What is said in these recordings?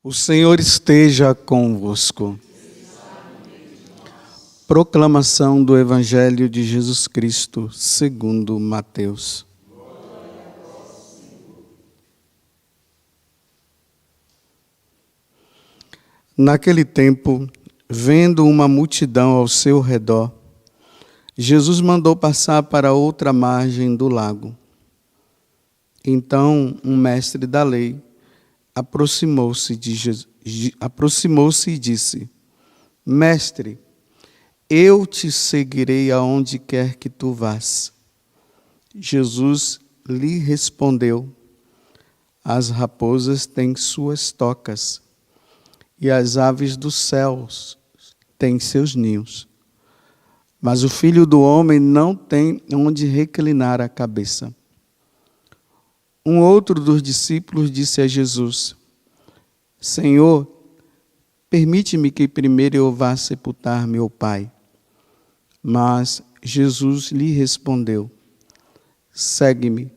O Senhor esteja convosco. Proclamação do Evangelho de Jesus Cristo, segundo Mateus. Naquele tempo, vendo uma multidão ao seu redor, Jesus mandou passar para outra margem do lago. Então, um mestre da lei aproximou-se e disse: Mestre, eu te seguirei aonde quer que tu vás. Jesus lhe respondeu: As raposas têm suas tocas, e as aves dos céus têm seus ninhos. Mas o Filho do Homem não tem onde reclinar a cabeça. Um outro dos discípulos disse a Jesus: Senhor, permite-me que primeiro eu vá sepultar meu pai. Mas Jesus lhe respondeu: Segue-me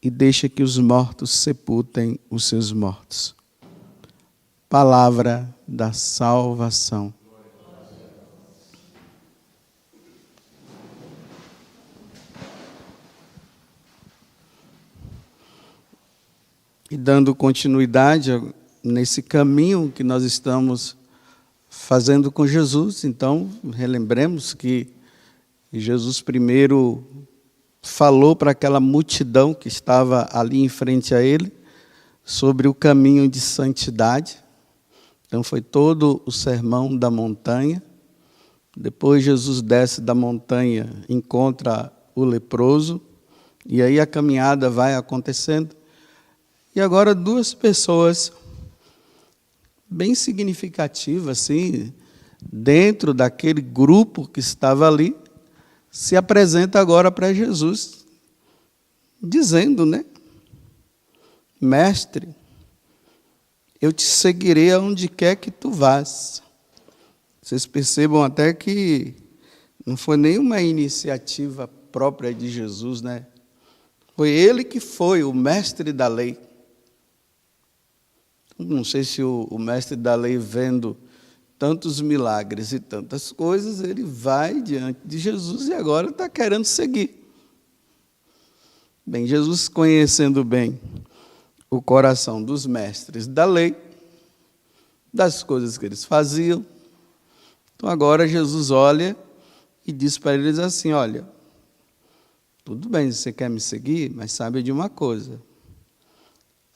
e deixa que os mortos sepultem os seus mortos. Palavra da salvação. E dando continuidade nesse caminho que nós estamos fazendo com Jesus, então, relembremos que Jesus primeiro falou para aquela multidão que estava ali em frente a ele sobre o caminho de santidade. Então, foi todo o sermão da montanha. Depois, Jesus desce da montanha, encontra o leproso, e aí a caminhada vai acontecendo. E agora duas pessoas bem significativas, assim, dentro daquele grupo que estava ali, se apresenta agora para Jesus, dizendo, né? Mestre, eu te seguirei aonde quer que tu vás. Vocês percebam até que não foi nenhuma iniciativa própria de Jesus, né? Foi ele que foi o mestre da lei. Não sei se o mestre da lei, vendo tantos milagres e tantas coisas, ele vai diante de Jesus e agora está querendo seguir. Bem, Jesus, conhecendo bem o coração dos mestres da lei, das coisas que eles faziam, então agora Jesus olha e diz para eles assim: olha, tudo bem, você quer me seguir, mas sabe de uma coisa: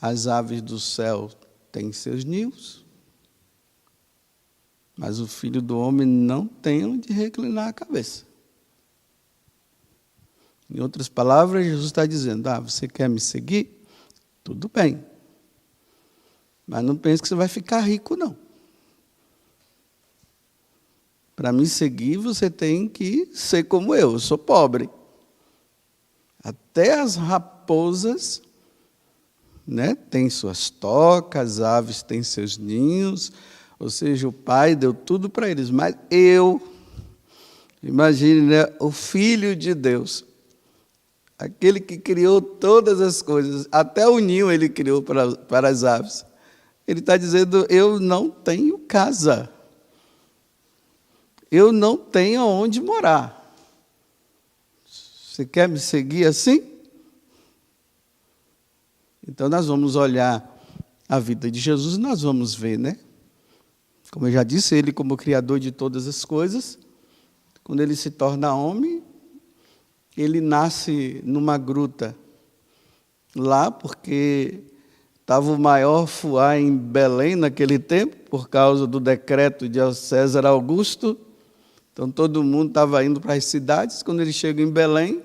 as aves do céu têm seus ninhos, mas o Filho do Homem não tem onde reclinar a cabeça. Em outras palavras, Jesus está dizendo: você quer me seguir? Tudo bem. Mas não pense que você vai ficar rico, não. Para me seguir, você tem que ser como eu sou pobre. Até as raposas, né, tem suas tocas, as aves têm seus ninhos, ou seja, o Pai deu tudo para eles. Mas imagine, né, o Filho de Deus, aquele que criou todas as coisas, até o ninho ele criou para as aves. Ele está dizendo: eu não tenho casa, eu não tenho onde morar. Você quer me seguir assim? Então, nós vamos olhar a vida de Jesus, nós vamos ver, né? Como eu já disse, ele como Criador de todas as coisas, quando ele se torna homem, ele nasce numa gruta lá, porque estava o maior fuá em Belém naquele tempo, por causa do decreto de César Augusto. Então, todo mundo estava indo para as cidades. Quando ele chega em Belém,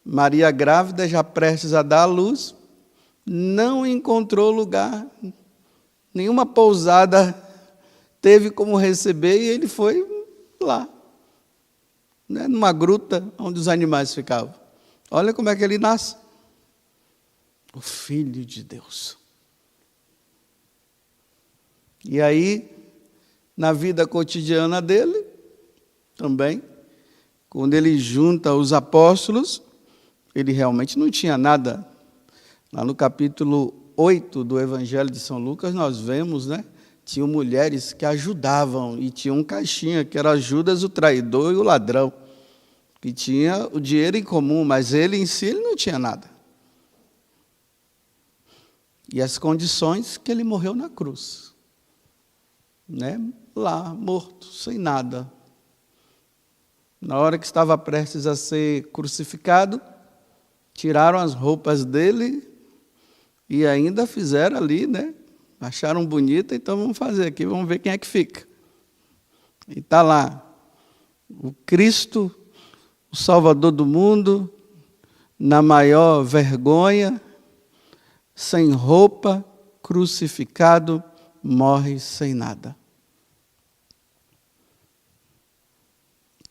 Maria grávida, já prestes a dar à luz, não encontrou lugar, nenhuma pousada teve como receber, e ele foi lá, né, numa gruta onde os animais ficavam. Olha como é que ele nasce. O Filho de Deus. E aí, na vida cotidiana dele, também, quando ele junta os apóstolos, ele realmente não tinha nada. Lá no capítulo 8 do Evangelho de São Lucas, nós vemos, né? Tinham mulheres que ajudavam, e tinha um caixinha, que era Judas, o traidor e o ladrão, que tinha o dinheiro em comum, mas ele em si ele não tinha nada. E as condições que ele morreu na cruz, né? Lá, morto, sem nada. Na hora que estava prestes a ser crucificado, tiraram as roupas dele e ainda fizeram ali, né? Acharam bonita, então vamos fazer aqui, vamos ver quem é que fica. E está lá, o Cristo, o Salvador do mundo, na maior vergonha, sem roupa, crucificado, morre sem nada.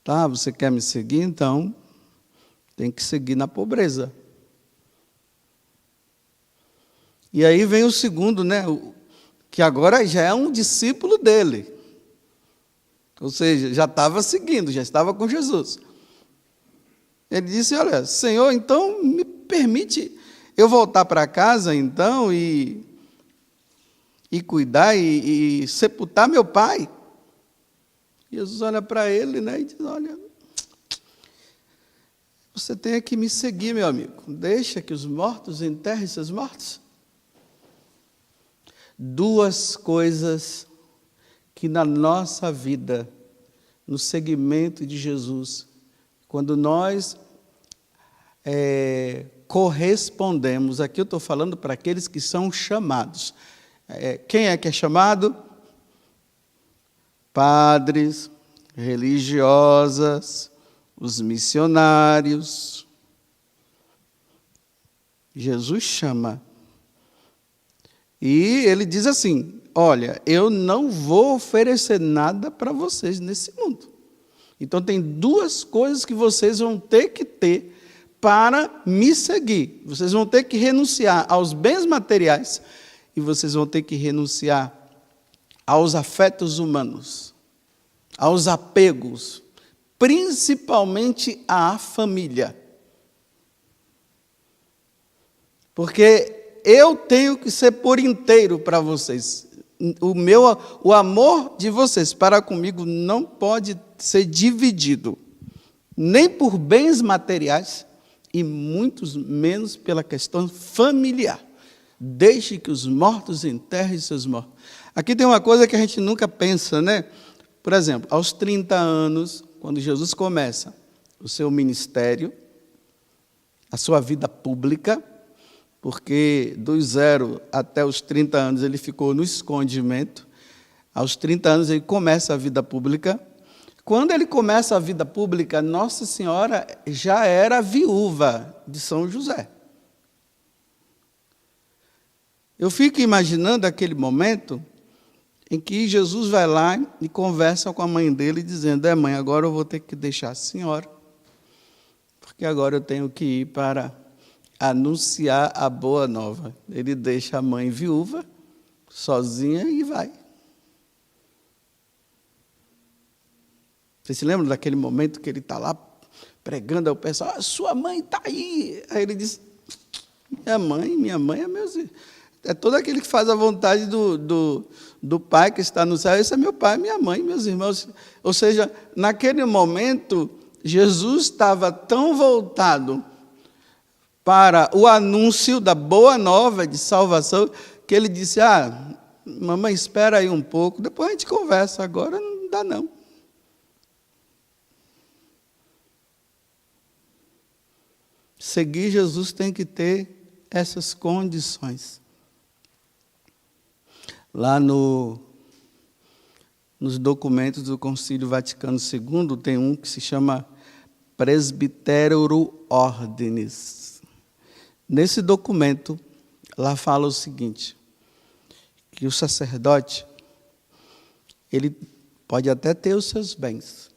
Tá, você quer me seguir? Então, tem que seguir na pobreza. E aí vem o segundo, né? Que agora já é um discípulo dele. Ou seja, já estava seguindo, já estava com Jesus. Ele disse, olha, Senhor, então me permite eu voltar para casa, então, e cuidar e sepultar meu pai. Jesus olha para ele, né, e diz, olha, você tem que me seguir, meu amigo. Deixa que os mortos enterrem seus mortos. Duas coisas que na nossa vida, no seguimento de Jesus, quando nós correspondemos, aqui eu estou falando para aqueles que são chamados. Quem é que é chamado? Padres, religiosas, os missionários. Jesus chama. E ele diz assim, olha, eu não vou oferecer nada para vocês nesse mundo. Então tem duas coisas que vocês vão ter que ter para me seguir. Vocês vão ter que renunciar aos bens materiais e vocês vão ter que renunciar aos afetos humanos, aos apegos, principalmente à família. Porque eu tenho que ser por inteiro para vocês. O amor de vocês para comigo não pode ser dividido, nem por bens materiais, e muito menos pela questão familiar. Deixe que os mortos enterrem seus mortos. Aqui tem uma coisa que a gente nunca pensa, né? Por exemplo, aos 30 anos, quando Jesus começa o seu ministério, a sua vida pública, porque dos 0 até os 30 anos ele ficou no escondimento, aos 30 anos ele começa a vida pública. Quando ele começa a vida pública, Nossa Senhora já era viúva de São José. Eu fico imaginando aquele momento em que Jesus vai lá e conversa com a mãe dele, dizendo, mãe, agora eu vou ter que deixar a senhora, porque agora eu tenho que ir para anunciar a boa nova. Ele deixa a mãe viúva, sozinha, e vai. Você se lembra daquele momento que ele está lá pregando ao pessoal, sua mãe está aí. Aí ele diz, minha mãe é meu filho. É todo aquele que faz a vontade do Pai que está no céu. Esse é meu pai, minha mãe, meus irmãos. Ou seja, naquele momento, Jesus estava tão voltado para o anúncio da boa nova de salvação, que ele disse, mamãe, espera aí um pouco, depois a gente conversa, agora não dá não. Seguir Jesus tem que ter essas condições. Lá nos documentos do Concílio Vaticano II, tem um que se chama Presbyterorum Ordinis. Nesse documento, lá fala o seguinte, que o sacerdote, ele pode até ter os seus bens,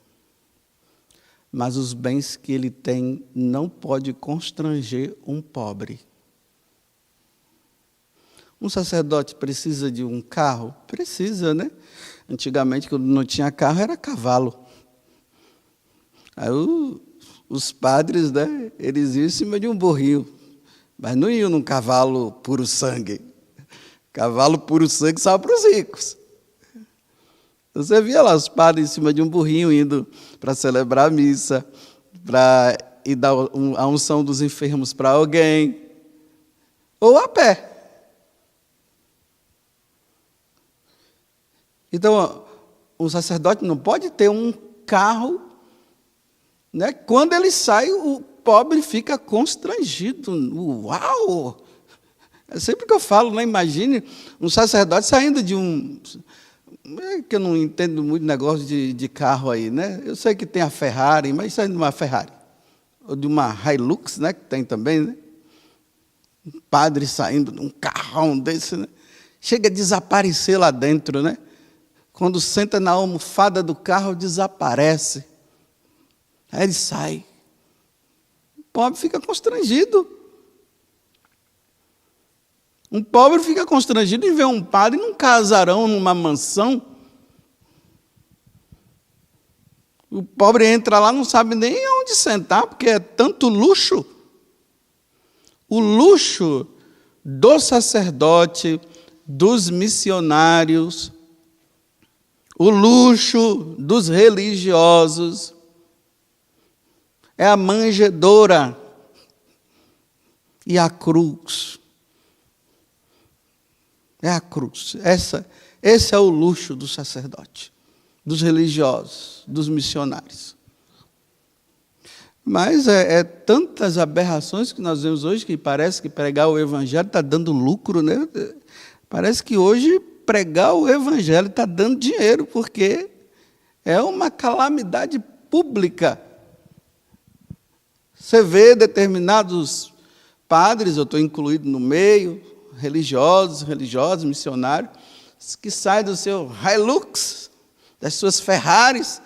mas os bens que ele tem não pode constranger um pobre. Um sacerdote precisa de um carro? Precisa, né? Antigamente, quando não tinha carro, era cavalo. Aí os padres, né, eles iam em cima de um burrinho, mas não iam num cavalo puro sangue. Cavalo puro sangue só para os ricos. Você via lá os padres em cima de um burrinho indo para celebrar a missa, para ir dar a unção dos enfermos para alguém, ou a pé. Então, o sacerdote não pode ter um carro, né? Quando ele sai, o pobre fica constrangido. Uau! É sempre que eu falo, né? Imagine um sacerdote saindo de um... É que eu não entendo muito negócio de carro aí, né? Eu sei que tem a Ferrari, mas saindo de uma Ferrari. Ou de uma Hilux, né? Que tem também, né? Um padre saindo de um carrão desse, né? Chega a desaparecer lá dentro, né? Quando senta na almofada do carro, desaparece. Aí ele sai. O pobre fica constrangido. Um pobre fica constrangido em ver um padre num casarão, numa mansão. O pobre entra lá, não sabe nem onde sentar, porque é tanto luxo. O luxo do sacerdote, dos missionários, o luxo dos religiosos, é a manjedoura e a cruz. É a cruz. Esse é o luxo do sacerdote, dos religiosos, dos missionários. Mas é tantas aberrações que nós vemos hoje que parece que pregar o evangelho está dando lucro, né? Parece que hoje pregar o evangelho está dando dinheiro, porque é uma calamidade pública. Você vê determinados padres, eu estou incluído no meio, religiosos, missionários, que saem do seu Hilux, das suas Ferraris,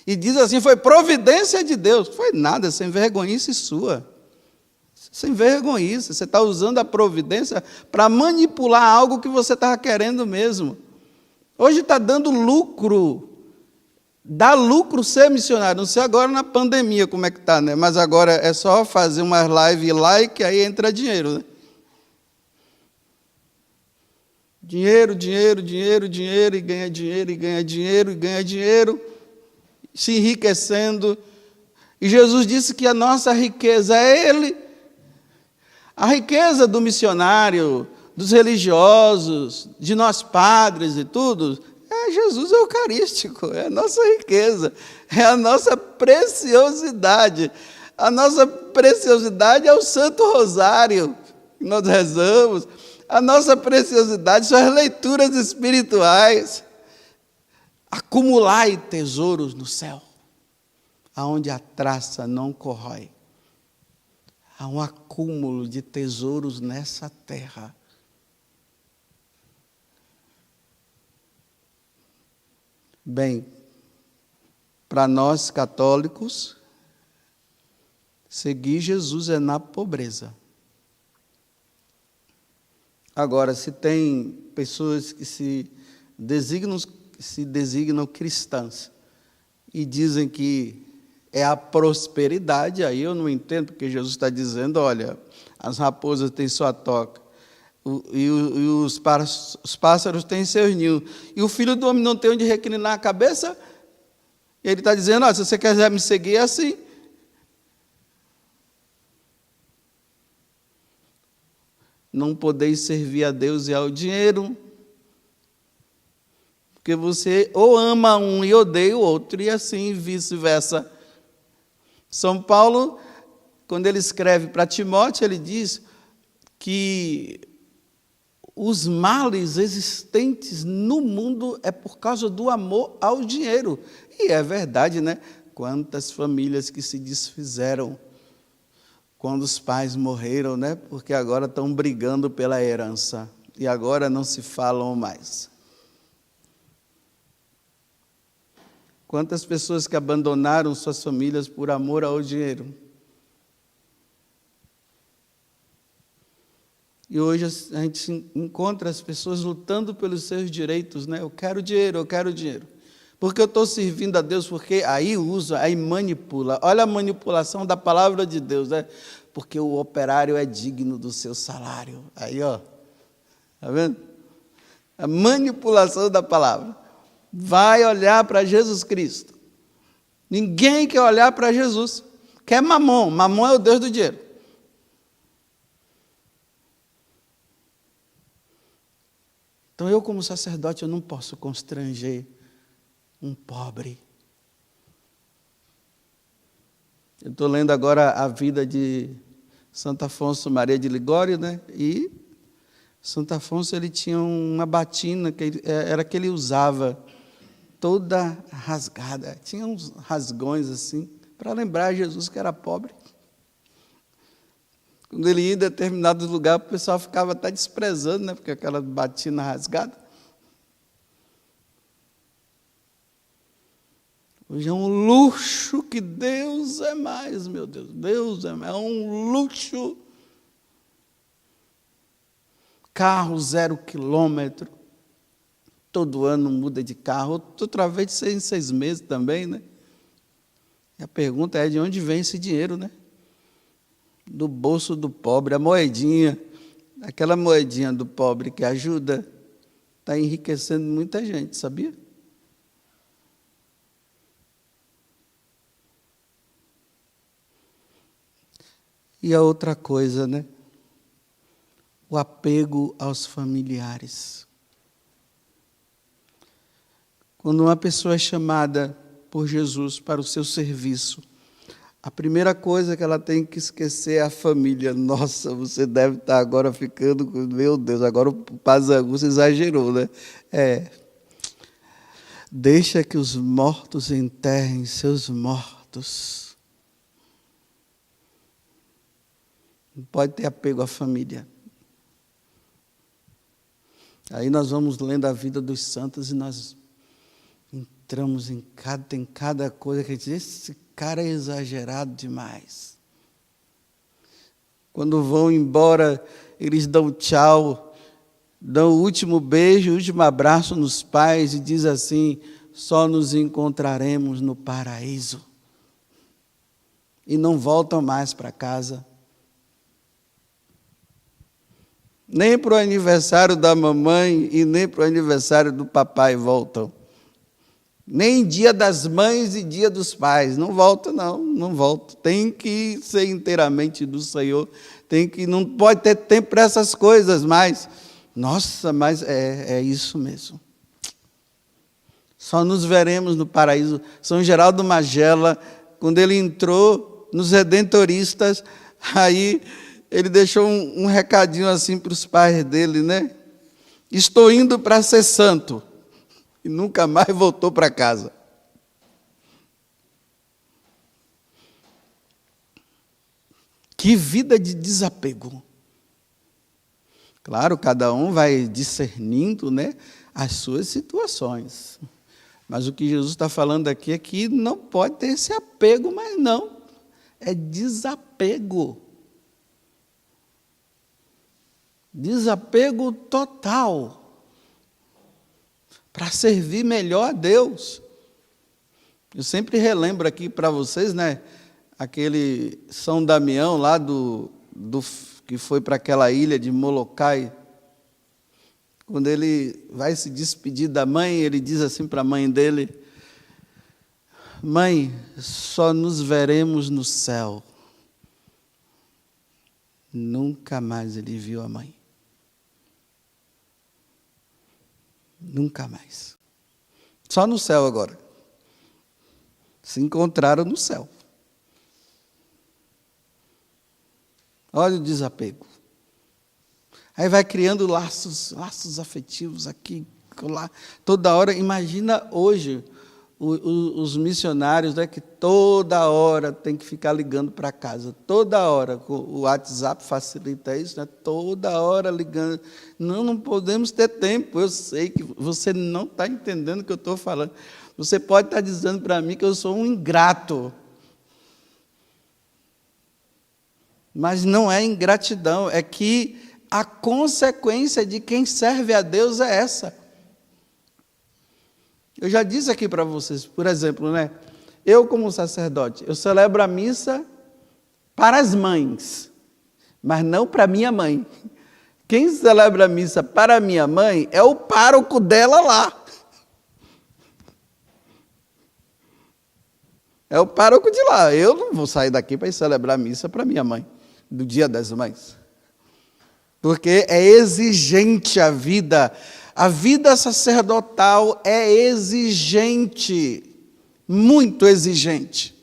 e diz assim, foi providência de Deus. Foi nada, sem vergonhice sua. Sem vergonhice, você está usando a providência para manipular algo que você estava querendo mesmo. Hoje está dando lucro, dá lucro ser missionário. Não sei agora na pandemia como é que está, né? Mas agora é só fazer uma live e like, aí entra dinheiro, né? Dinheiro, e ganha dinheiro, se enriquecendo. E Jesus disse que a nossa riqueza é Ele. A riqueza do missionário, dos religiosos, de nós padres e tudo, é Jesus Eucarístico, é a nossa riqueza, é a nossa preciosidade. A nossa preciosidade é o Santo Rosário, que nós rezamos. A nossa preciosidade são as leituras espirituais. Acumulai tesouros no céu, aonde a traça não corrói. Há um acúmulo de tesouros nessa terra. Bem, para nós católicos, seguir Jesus é na pobreza. Agora, se tem pessoas que se designam cristãs e dizem que é a prosperidade, aí eu não entendo, porque Jesus está dizendo, olha, as raposas têm sua toca, e os pássaros têm seus ninhos, e o filho do homem não tem onde reclinar a cabeça, e ele está dizendo, olha, se você quiser me seguir, é assim. Não podeis servir a Deus e ao dinheiro, porque você ou ama um e odeia o outro, e assim vice-versa. São Paulo, quando ele escreve para Timóteo, ele diz que os males existentes no mundo é por causa do amor ao dinheiro. E é verdade, né? Quantas famílias que se desfizeram quando os pais morreram, né? Porque agora estão brigando pela herança e agora não se falam mais. Quantas pessoas que abandonaram suas famílias por amor ao dinheiro. E hoje a gente encontra as pessoas lutando pelos seus direitos, né? Eu quero dinheiro. Porque eu estou servindo a Deus, porque aí usa, aí manipula. Olha a manipulação da palavra de Deus, né? Porque o operário é digno do seu salário. Aí, ó. Está vendo? A manipulação da palavra. Vai olhar para Jesus Cristo. Ninguém quer olhar para Jesus. Quer Mamon. Mamon é o Deus do dinheiro. Então eu, como sacerdote, eu não posso constranger um pobre. Eu estou lendo agora a vida de Santo Afonso Maria de Ligório, né? E Santo Afonso, ele tinha uma batina era que ele usava toda rasgada. Tinha uns rasgões assim, para lembrar Jesus que era pobre. Quando ele ia em determinados lugares, o pessoal ficava até desprezando, né? Porque aquela batina rasgada. Hoje é um luxo que Deus é mais, meu Deus. Deus é mais. É um luxo. Carro 0 quilômetro. Todo ano muda de carro. Outra vez de 6 em 6 meses também, né? E a pergunta é de onde vem esse dinheiro, né? Do bolso do pobre. A moedinha, aquela moedinha do pobre que ajuda, está enriquecendo muita gente, sabia? E a outra coisa, né? O apego aos familiares. Quando uma pessoa é chamada por Jesus para o seu serviço, a primeira coisa que ela tem que esquecer é a família. Nossa, você deve estar agora ficando... Meu Deus, agora o Pazanguço exagerou, né? Deixa que os mortos enterrem seus mortos. Não pode ter apego à família. Aí nós vamos lendo a vida dos santos e nós entramos em cada coisa que a gente diz, esse cara é exagerado demais. Quando vão embora, eles dão tchau, dão o último beijo, o último abraço nos pais e diz assim, só nos encontraremos no paraíso. E não voltam mais para casa. Nem para o aniversário da mamãe e nem para o aniversário do papai voltam. Nem dia das mães e dia dos pais. Não volta, não volta. Tem que ser inteiramente do Senhor. Não pode ter tempo para essas coisas mais. Nossa, mas é isso mesmo. Só nos veremos no paraíso. São Geraldo Magela, quando ele entrou nos Redentoristas, aí... ele deixou um recadinho assim para os pais dele, né? Estou indo para ser santo. E nunca mais voltou para casa. Que vida de desapego. Claro, cada um vai discernindo, né, as suas situações. Mas o que Jesus está falando aqui é que não pode ter esse apego, mas não. É desapego. Desapego total para servir melhor a Deus. Eu sempre relembro aqui para vocês, né, aquele São Damião lá que foi para aquela ilha de Molokai. Quando ele vai se despedir da mãe, ele diz assim para a mãe dele: mãe, só nos veremos no céu. Nunca mais ele viu a mãe. Nunca mais. Só no céu agora. Se encontraram no céu. Olha o desapego. Aí vai criando laços afetivos aqui, lá. Toda hora, imagina hoje os missionários, né, que toda hora tem que ficar ligando para casa, toda hora, o WhatsApp facilita isso, né, toda hora ligando. Não podemos ter tempo, eu sei que você não está entendendo o que eu estou falando. Você pode estar dizendo para mim que eu sou um ingrato, mas não é ingratidão, é que a consequência de quem serve a Deus é essa. Eu já disse aqui para vocês, por exemplo, né? Eu, como sacerdote, eu celebro a missa para as mães, mas não para minha mãe. Quem celebra a missa para minha mãe é o pároco dela lá. É o pároco de lá. Eu não vou sair daqui para ir celebrar a missa para minha mãe, do Dia das Mães. Porque é exigente a vida. A vida sacerdotal é exigente, muito exigente.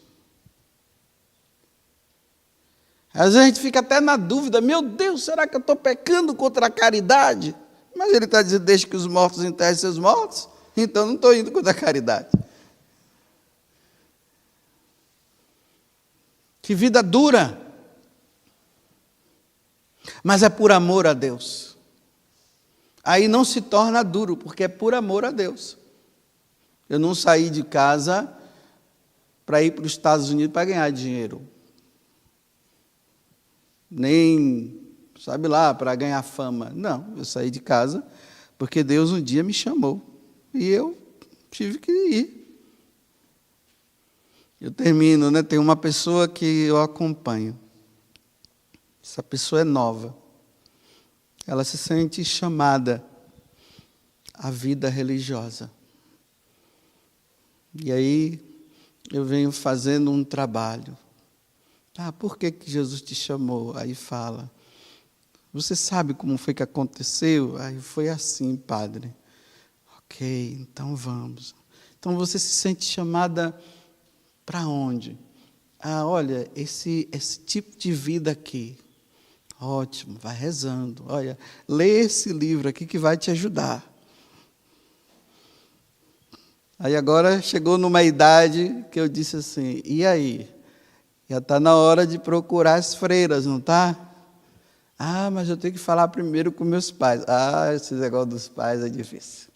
Às vezes a gente fica até na dúvida, meu Deus, será que eu estou pecando contra a caridade? Mas ele está dizendo, deixa que os mortos enterrem seus mortos, então não estou indo contra a caridade. Que vida dura! Mas é por amor a Deus. Aí não se torna duro, porque é por amor a Deus. Eu não saí de casa para ir para os Estados Unidos para ganhar dinheiro. Nem, sabe lá, para ganhar fama. Não, eu saí de casa porque Deus um dia me chamou. E eu tive que ir. Eu termino, né? Tem uma pessoa que eu acompanho. Essa pessoa é nova. Ela se sente chamada à vida religiosa. E aí eu venho fazendo um trabalho. Por que Jesus te chamou? Aí fala. Você sabe como foi que aconteceu? Aí foi assim, padre. Ok, então vamos. Então você se sente chamada para onde? Olha, esse tipo de vida aqui. Ótimo, vai rezando. Olha, lê esse livro aqui que vai te ajudar. Aí agora chegou numa idade que eu disse assim, e aí? Já está na hora de procurar as freiras, não está? Mas eu tenho que falar primeiro com meus pais. Esse negócio dos pais é difícil.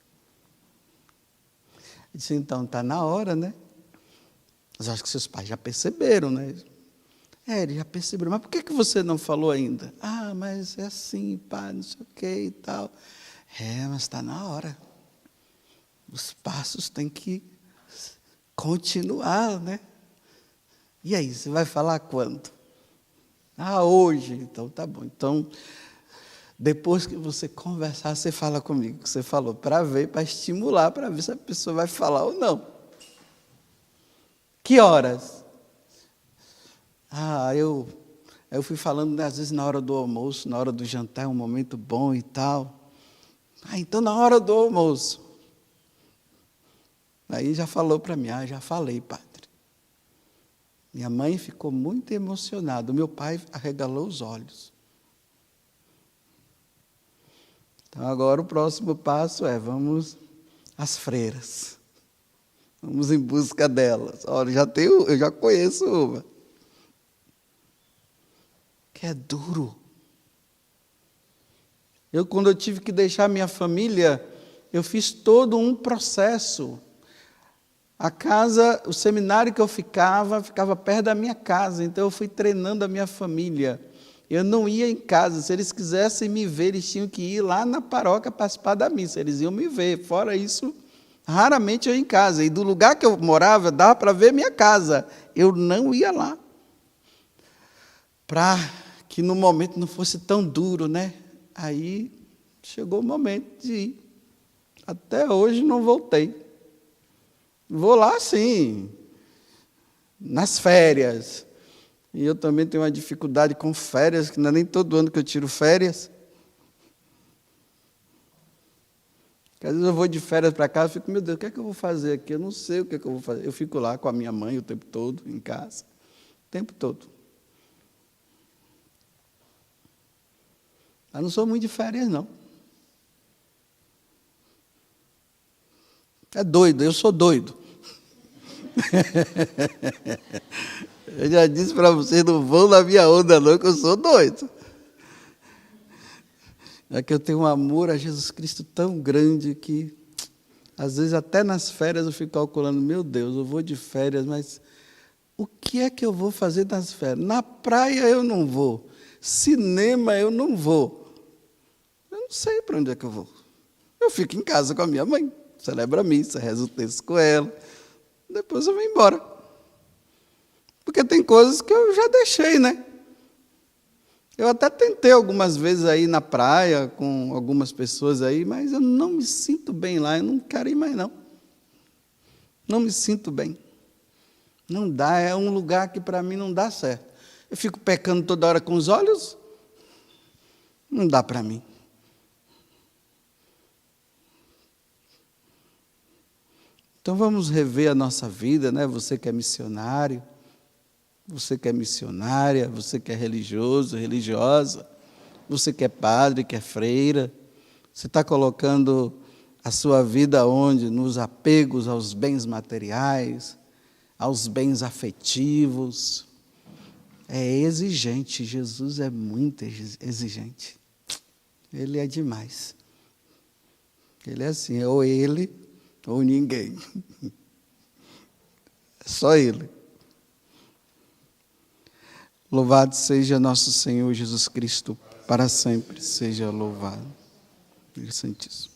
Eu disse, então, está na hora, né? Mas acho que seus pais já perceberam, né? Eles já perceberam. Mas por que você não falou ainda? Mas é assim, pai, não sei o que e tal. Mas está na hora. Os passos têm que continuar, né? E aí, você vai falar quando? Hoje. Então, tá bom. Então, depois que você conversar, você fala comigo, que você falou, para ver, para estimular, para ver se a pessoa vai falar ou não. Que horas? Eu fui falando, às vezes, na hora do almoço, na hora do jantar, é um momento bom e tal. Então, na hora do almoço. Aí já falou para mim, já falei, padre. Minha mãe ficou muito emocionada, o meu pai arregalou os olhos. Então, agora o próximo passo vamos às freiras. Vamos em busca delas. Olha, eu já conheço uma. Que é duro. Quando eu tive que deixar minha família, eu fiz todo um processo. A casa, o seminário que eu ficava perto da minha casa, então eu fui treinando a minha família. Eu não ia em casa, se eles quisessem me ver, eles tinham que ir lá na paróquia participar da missa, eles iam me ver. Fora isso, raramente eu ia em casa. E do lugar que eu morava, dava para ver minha casa. Eu não ia lá. Para que no momento não fosse tão duro, né? Aí chegou o momento de ir. Até hoje não voltei. Vou lá, sim, nas férias. E eu também tenho uma dificuldade com férias, que não é nem todo ano que eu tiro férias. Porque às vezes eu vou de férias para casa e fico, meu Deus, o que é que eu vou fazer aqui? Eu não sei o que é que eu vou fazer. Eu fico lá com a minha mãe o tempo todo, em casa. O tempo todo. Mas não sou muito de férias, não. É doido, eu sou doido. Eu já disse para vocês, não vão na minha onda não, que eu sou doido. É que eu tenho um amor a Jesus Cristo tão grande que, às vezes, até nas férias eu fico calculando, meu Deus, eu vou de férias, mas o que é que eu vou fazer nas férias? Na praia eu não vou, cinema eu não vou. Eu não sei para onde é que eu vou. Eu fico em casa com a minha mãe, celebro a missa, rezo o texto com ela. Depois eu vou embora. Porque tem coisas que eu já deixei, né? Eu até tentei algumas vezes aí na praia com algumas pessoas aí, mas eu não me sinto bem lá, eu não quero ir mais não. Não me sinto bem. Não dá, é um lugar que para mim não dá certo. Eu fico pecando toda hora com os olhos, não dá para mim. Então vamos rever a nossa vida, né? Você que é missionário, você que é missionária, você que é religioso, religiosa, você que é padre, que é freira, você está colocando a sua vida onde? Nos apegos aos bens materiais, aos bens afetivos. É exigente, Jesus é muito exigente. Ele é demais. Ele é assim, é ou ele ou ninguém. É só ele. Louvado seja nosso Senhor Jesus Cristo, para sempre seja louvado. Ele Santíssimo.